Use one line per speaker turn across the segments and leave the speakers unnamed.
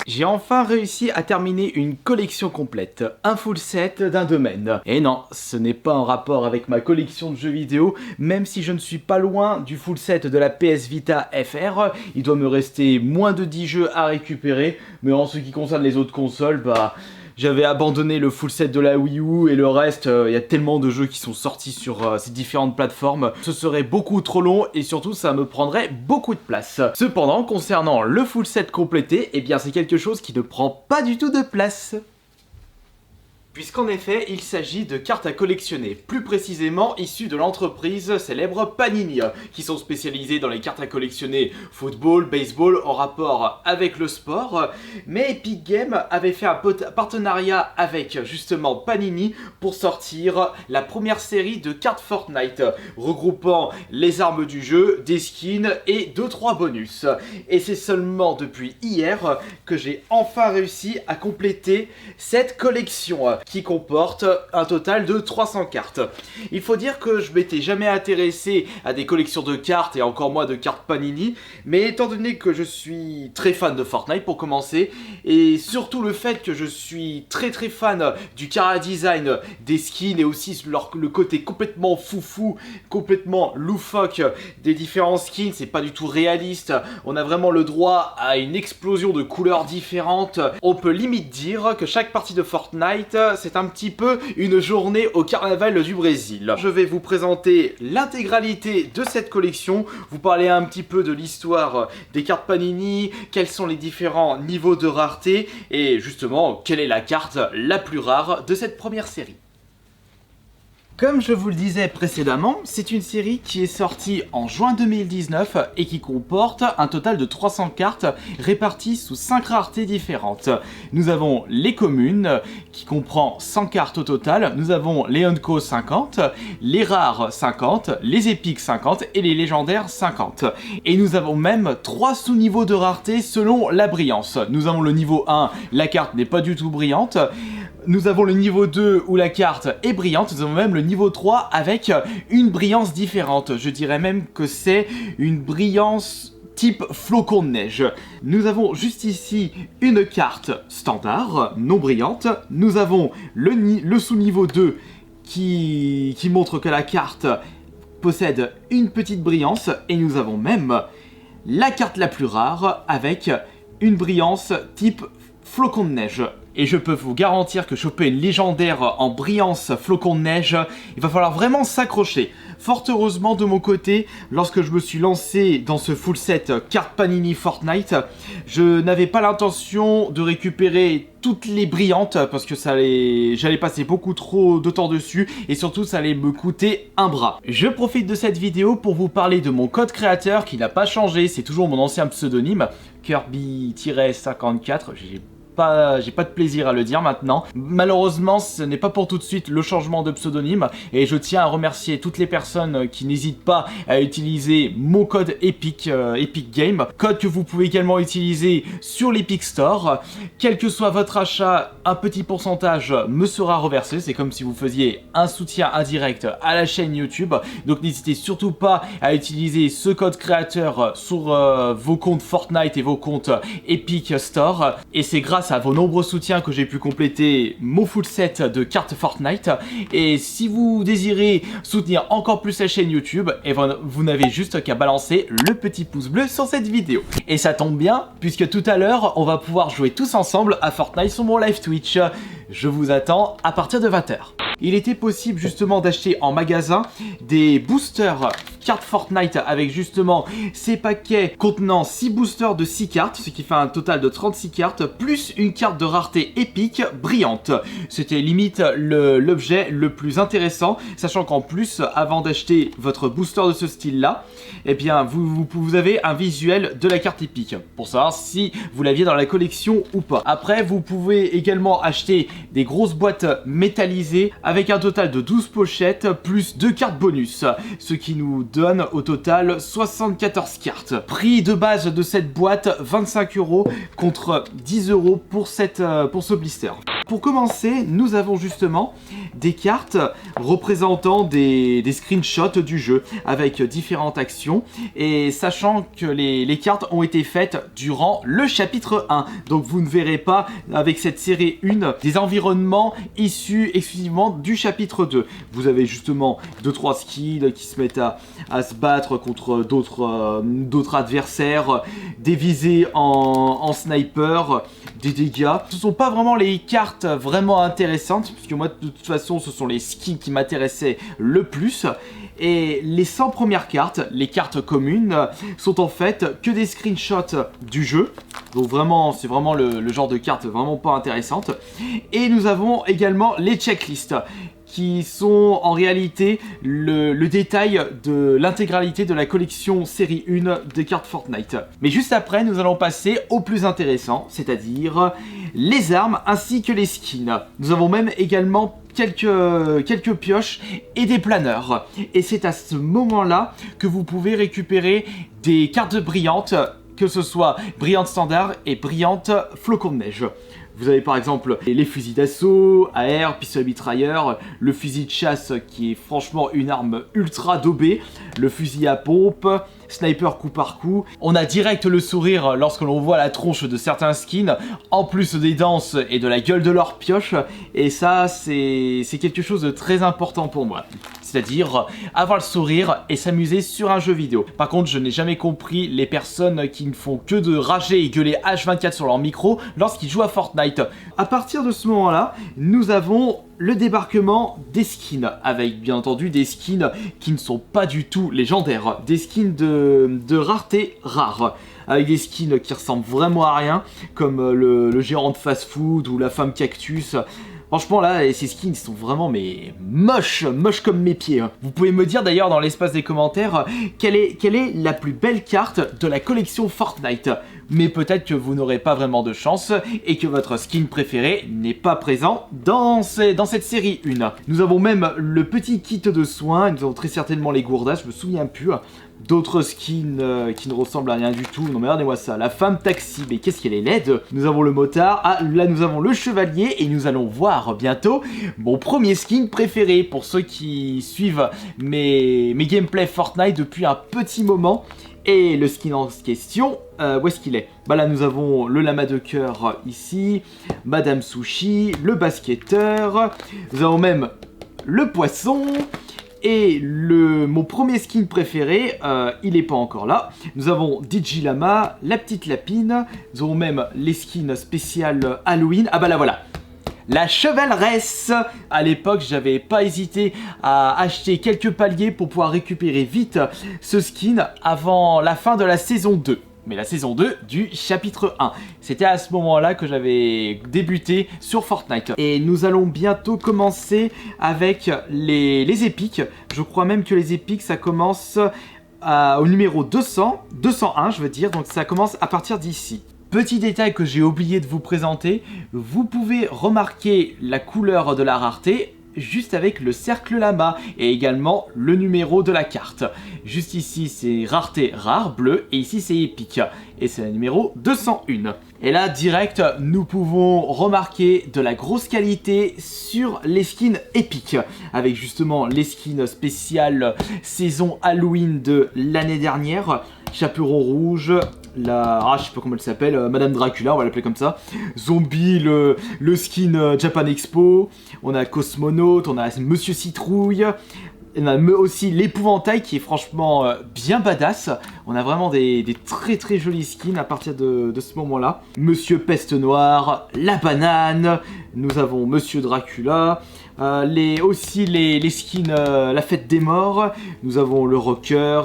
J'ai enfin réussi à terminer une collection complète, un full set d'un domaine. Et non, ce n'est pas en rapport avec ma collection de jeux vidéo, même si je ne suis pas loin du full set de la PS Vita FR. Il doit me rester moins de 10 jeux à récupérer, mais en ce qui concerne les autres consoles, j'avais abandonné le full set de la Wii U et le reste, il y a tellement de jeux qui sont sortis sur ces différentes plateformes. Ce serait beaucoup trop long et surtout ça me prendrait beaucoup de place. Cependant, concernant le full set complété, eh bien c'est quelque chose qui ne prend pas du tout de place. Puisqu'en effet, il s'agit de cartes à collectionner, plus précisément issues de l'entreprise célèbre Panini, qui sont spécialisées dans les cartes à collectionner football, baseball, en rapport avec le sport. Mais Epic Games avait fait un partenariat avec justement Panini pour sortir la première série de cartes Fortnite, regroupant les armes du jeu, des skins et 2-3 bonus. Et c'est seulement depuis hier que j'ai enfin réussi à compléter cette collection, qui comporte un total de 300 cartes. Il faut dire que je m'étais jamais intéressé à des collections de cartes et encore moins de cartes Panini, mais étant donné que je suis très fan de Fortnite pour commencer, et surtout le fait que je suis très fan du chara design des skins et aussi le côté complètement foufou, complètement loufoque des différents skins, c'est pas du tout réaliste, on a vraiment le droit à une explosion de couleurs différentes, on peut limite dire que chaque partie de Fortnite c'est un petit peu une journée au carnaval du Brésil. Je vais vous présenter l'intégralité de cette collection, vous parler un petit peu de l'histoire des cartes Panini, quels sont les différents niveaux de rareté et justement quelle est la carte la plus rare de cette première série. Comme je vous le disais précédemment, c'est une série qui est sortie en juin 2019 et qui comporte un total de 300 cartes réparties sous 5 raretés différentes. Nous avons les communes qui comprend 100 cartes au total, nous avons les Unco 50, les rares 50, les épiques 50 et les légendaires 50. Et nous avons même 3 sous-niveaux de rareté selon la brillance. Nous avons le niveau 1, la carte n'est pas du tout brillante. Nous avons le niveau 2 où la carte est brillante, nous avons même le niveau 3 avec une brillance différente. Je dirais même que c'est une brillance type flocon de neige. Nous avons juste ici une carte standard, non brillante. Nous avons le sous-niveau 2 qui montre que la carte possède une petite brillance. Et nous avons même la carte la plus rare avec une brillance type flocon de neige. Et je peux vous garantir que choper une légendaire en brillance flocon de neige, il va falloir vraiment s'accrocher. Fort heureusement de mon côté, lorsque je me suis lancé dans ce full set carte Panini Fortnite, je n'avais pas l'intention de récupérer toutes les brillantes parce que j'allais passer beaucoup trop de temps dessus et surtout ça allait me coûter un bras. Je profite de cette vidéo pour vous parler de mon code créateur qui n'a pas changé, c'est toujours mon ancien pseudonyme, Kirby-54, j'ai pas de plaisir à le dire maintenant. Malheureusement, ce n'est pas pour tout de suite le changement de pseudonyme et je tiens à remercier toutes les personnes qui n'hésitent pas à utiliser mon code Epic Game, code que vous pouvez également utiliser sur l'Epic Store. Quel que soit votre achat, un petit pourcentage me sera reversé, c'est comme si vous faisiez un soutien indirect à la chaîne YouTube. Donc n'hésitez surtout pas à utiliser ce code créateur sur vos comptes Fortnite et vos comptes Epic Store et c'est grâce à vos nombreux soutiens que j'ai pu compléter mon full set de cartes Fortnite. Et si vous désirez soutenir encore plus la chaîne YouTube, et vous n'avez juste qu'à balancer le petit pouce bleu sur cette vidéo. Et ça tombe bien, puisque tout à l'heure, on va pouvoir jouer tous ensemble à Fortnite sur mon live Twitch. Je vous attends à partir de 20 h. Il était possible justement d'acheter en magasin des boosters cartes Fortnite avec justement ces paquets contenant 6 boosters de 6 cartes, ce qui fait un total de 36 cartes, plus une carte de rareté épique brillante. C'était limite l'objet le plus intéressant, sachant qu'en plus, avant d'acheter votre booster de ce style-là, eh bien vous avez un visuel de la carte épique, pour savoir si vous l'aviez dans la collection ou pas. Après, vous pouvez également acheter des grosses boîtes métallisées avec un total de 12 pochettes plus 2 cartes bonus, ce qui nous donne au total 74 cartes. Prix de base de cette boîte, 25 € contre 10 € pour ce blister. Pour commencer, nous avons justement des cartes représentant des screenshots du jeu avec différentes actions, et sachant que les cartes ont été faites durant le chapitre 1. Donc vous ne verrez pas avec cette série 1 des environnements issus exclusivement du chapitre 2. Vous avez justement 2-3 skills qui se mettent à se battre contre d'autres adversaires, des visées en sniper, des dégâts. Ce ne sont pas vraiment les cartes vraiment intéressantes, puisque moi de toute façon ce sont les skins qui m'intéressaient le plus. Et les 100 premières cartes, les cartes communes, sont en fait que des screenshots du jeu. Donc vraiment, c'est vraiment le genre de cartes vraiment pas intéressantes. Et nous avons également les checklists, qui sont en réalité le détail de l'intégralité de la collection série 1 des cartes Fortnite. Mais juste après, nous allons passer au plus intéressant, c'est-à-dire les armes ainsi que les skins. Nous avons même également quelques pioches et des planeurs. Et c'est à ce moment-là que vous pouvez récupérer des cartes brillantes, que ce soit brillante standard et brillante flocon de neige. Vous avez par exemple les fusils d'assaut, AR, pistolet mitrailleur, le fusil de chasse qui est franchement une arme ultra daubée, le fusil à pompe, sniper coup par coup. On a direct le sourire lorsque l'on voit la tronche de certains skins, en plus des danses et de la gueule de leur pioche, et ça c'est quelque chose de très important pour moi. C'est-à-dire avoir le sourire et s'amuser sur un jeu vidéo. Par contre, je n'ai jamais compris les personnes qui ne font que de rager et gueuler H24 sur leur micro lorsqu'ils jouent à Fortnite. À partir de ce moment-là, nous avons le débarquement des skins, avec bien entendu des skins qui ne sont pas du tout légendaires, des skins de rareté rare, avec des skins qui ressemblent vraiment à rien, comme le gérant de fast-food ou la femme cactus. Franchement là, ces skins sont vraiment mais moches comme mes pieds. Vous pouvez me dire d'ailleurs dans l'espace des commentaires quelle est la plus belle carte de la collection Fortnite. Mais peut-être que vous n'aurez pas vraiment de chance et que votre skin préféré n'est pas présent dans cette série 1. Nous avons même le petit kit de soins, nous avons très certainement les gourdas, je me souviens plus. D'autres skins qui ne ressemblent à rien du tout. Non mais regardez-moi ça, la femme taxi, mais qu'est-ce qu'elle est laide. Nous avons le motard, ah là nous avons le chevalier, et nous allons voir bientôt mon premier skin préféré pour ceux qui suivent mes gameplays Fortnite depuis un petit moment. Et le skin en question, où est-ce qu'il est? Bah là nous avons le lama de cœur ici, Madame Sushi, le basketteur, nous avons même le poisson. Et mon premier skin préféré, il est pas encore là. Nous avons DJ Lama, la petite lapine. Nous avons même les skins spéciales Halloween. Ah bah là voilà, la chevaleresse. À l'époque, j'avais pas hésité à acheter quelques paliers pour pouvoir récupérer vite ce skin avant la fin de la saison 2. Mais la saison 2 du chapitre 1. C'était à ce moment-là que j'avais débuté sur Fortnite. Et nous allons bientôt commencer avec les épiques. Je crois même que les épiques, ça commence au numéro 201 je veux dire. Donc ça commence à partir d'ici. Petit détail que j'ai oublié de vous présenter, vous pouvez remarquer la couleur de la rareté juste avec le cercle lama et également le numéro de la carte. Juste ici c'est rareté rare bleu et ici c'est épique et c'est le numéro 201. Et là direct nous pouvons remarquer de la grosse qualité sur les skins épiques avec justement les skins spéciales saison Halloween de l'année dernière. Chaperon rouge, je sais pas comment elle s'appelle, Madame Dracula, on va l'appeler comme ça. Zombie, le skin Japan Expo. On a Cosmonaute, on a Monsieur Citrouille. On a aussi l'épouvantail qui est franchement bien badass. On a vraiment des très jolis skins à partir de ce moment-là. Monsieur Peste Noire, la banane. Nous avons Monsieur Dracula. Aussi les skins la fête des morts. Nous avons le rocker.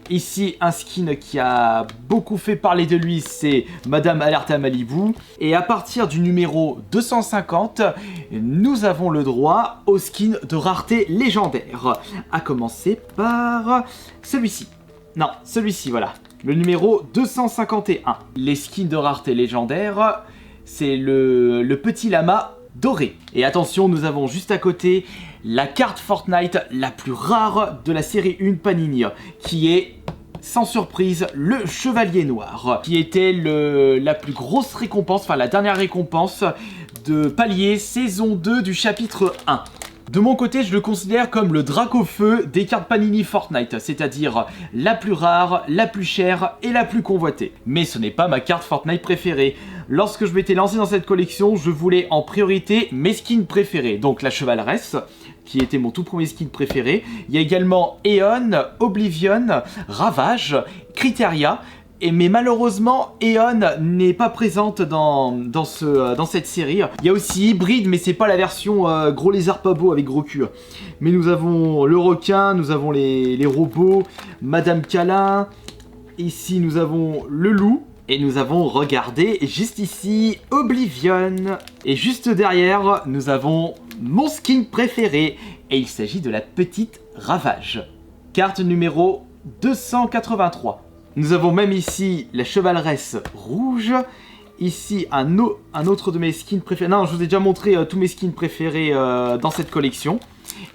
Ici un skin qui a beaucoup fait parler de lui, c'est Madame Alerta Malibu. Et à partir du numéro 250, nous avons le droit au skin de rareté légendaire. À commencer par celui-ci. Non, celui-ci, voilà. Le numéro 251. Les skins de rareté légendaire, c'est le petit lama doré. Et attention, nous avons juste à côté la carte Fortnite la plus rare de la série 1 Panini, qui est sans surprise le Chevalier Noir, qui était la plus grosse récompense, enfin la dernière récompense de palier saison 2 du chapitre 1. De mon côté, je le considère comme le Dracofeu des cartes Panini Fortnite, c'est-à-dire la plus rare, la plus chère et la plus convoitée. Mais ce n'est pas ma carte Fortnite préférée. Lorsque je m'étais lancé dans cette collection, je voulais en priorité mes skins préférés, donc la Chevaleresse, qui était mon tout premier skin préféré. Il y a également Eon, Oblivion, Ravage, Criteria. Mais malheureusement, Eon n'est pas présente dans cette série. Il y a aussi Hybride, mais c'est pas la version gros lézard pas beau avec gros cul. Mais nous avons le requin, nous avons les robots, Madame Câlin. Ici, nous avons le loup. Et nous avons, regardé, juste ici, Oblivion. Et juste derrière, nous avons mon skin préféré. Et il s'agit de la petite Ravage. Carte numéro 283. Nous avons même ici la chevaleresse rouge. Ici un autre de mes skins préférés. Non, je vous ai déjà montré tous mes skins préférés dans cette collection.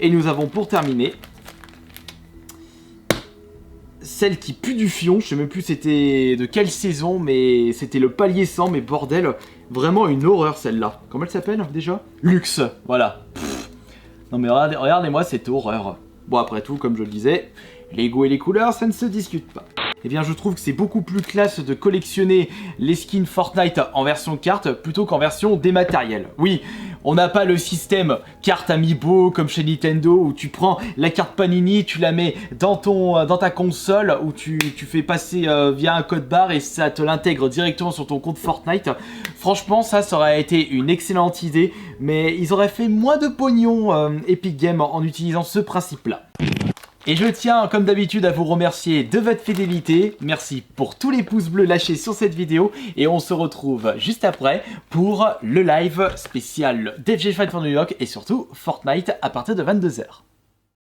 Et nous avons pour terminer celle qui pue du fion. Je sais même plus c'était de quelle saison, mais c'était le palier 100. Mais bordel, vraiment une horreur celle-là. Comment elle s'appelle déjà? Luxe, voilà. Pff. Non mais regardez-moi cette horreur. Bon, après tout, comme je le disais, les goûts et les couleurs, ça ne se discute pas. Eh bien, je trouve que c'est beaucoup plus classe de collectionner les skins Fortnite en version carte plutôt qu'en version dématérielle. Oui, on n'a pas le système carte amiibo comme chez Nintendo où tu prends la carte Panini, tu la mets dans ta console où tu fais passer via un code barre et ça te l'intègre directement sur ton compte Fortnite. Franchement, ça aurait été une excellente idée, mais ils auraient fait moins de pognon Epic Games en utilisant ce principe-là. Et je tiens comme d'habitude à vous remercier de votre fidélité, merci pour tous les pouces bleus lâchés sur cette vidéo et on se retrouve juste après pour le live spécial d'FG Fight for New York et surtout Fortnite à partir de 22 h.